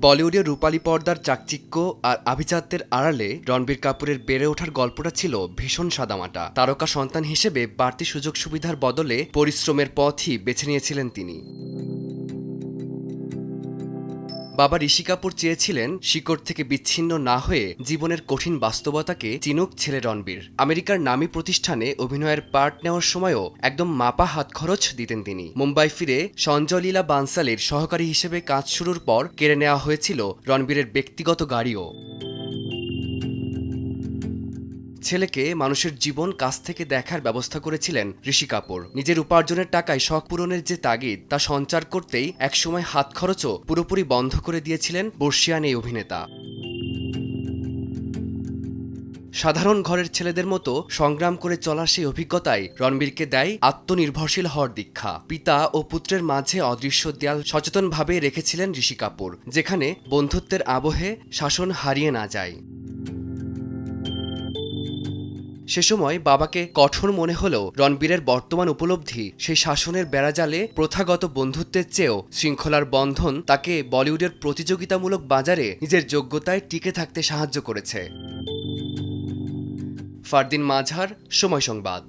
বলিউডের রূপালী পর্দার চাকচিক্য আর আভিজাত্যের আড়ালে রণবীর কাপুরের বেড়ে ওঠার গল্পটা ছিল ভীষণ সাদামাটা। তারকা সন্তান হিসেবে বাড়তি সুযোগ সুবিধার বদলে পরিশ্রমের পথই বেছে নিয়েছিলেন তিনি। বাবা ঋষি কাপুর চেয়েছিলেন শিকড় থেকে বিচ্ছিন্ন না হয়ে জীবনের কঠিন বাস্তবতাকে চিনুক ছেলে রণবীর। আমেরিকার নামী প্রতিষ্ঠানে অভিনয়ের পার্ট নেওয়ার সময়ও একদম মাপা হাত খরচ দিতেন তিনি। মুম্বাই ফিরে সঞ্জয় লীলা বানসালির সহকারী হিসেবে কাজ শুরুর পর কেড়ে নেওয়া হয়েছিল রণবীরের ব্যক্তিগত গাড়িও। ছেলেকে মানুষের জীবন কাছ থেকে দেখার ব্যবস্থা করেছিলেন ঋষি কাপুর। নিজের উপার্জনের টাকায় শখ পূরণের যে তাগিদ তা সঞ্চার করতেই একসময় হাত খরচও পুরোপুরি বন্ধ করে দিয়েছিলেন বর্ষিয়ান এই অভিনেতা। সাধারণ ঘরের ছেলেদের মতো সংগ্রাম করে চলার সেই অভিজ্ঞতাই রণবীরকে দেয় আত্মনির্ভরশীল হওয়ার দীক্ষা। পিতা ও পুত্রের মাঝে অদৃশ্য দেয়াল সচেতনভাবে রেখেছিলেন ঋষি কাপুর, যেখানে বন্ধুত্বের আবহে শাসন হারিয়ে না যায়। সে সময় বাবাকে কঠোর মনে হলেও রণবীরের বর্তমান উপলব্ধি সেই শাসনের বেড়াজালে প্রথাগত বন্ধুত্বের চেয়েও শৃঙ্খলার বন্ধন তাকে বলিউডের প্রতিযোগিতামূলক বাজারে নিজের যোগ্যতায় টিকে থাকতে সাহায্য করেছে। ফারদিন মাঝার, সময় সংবাদ।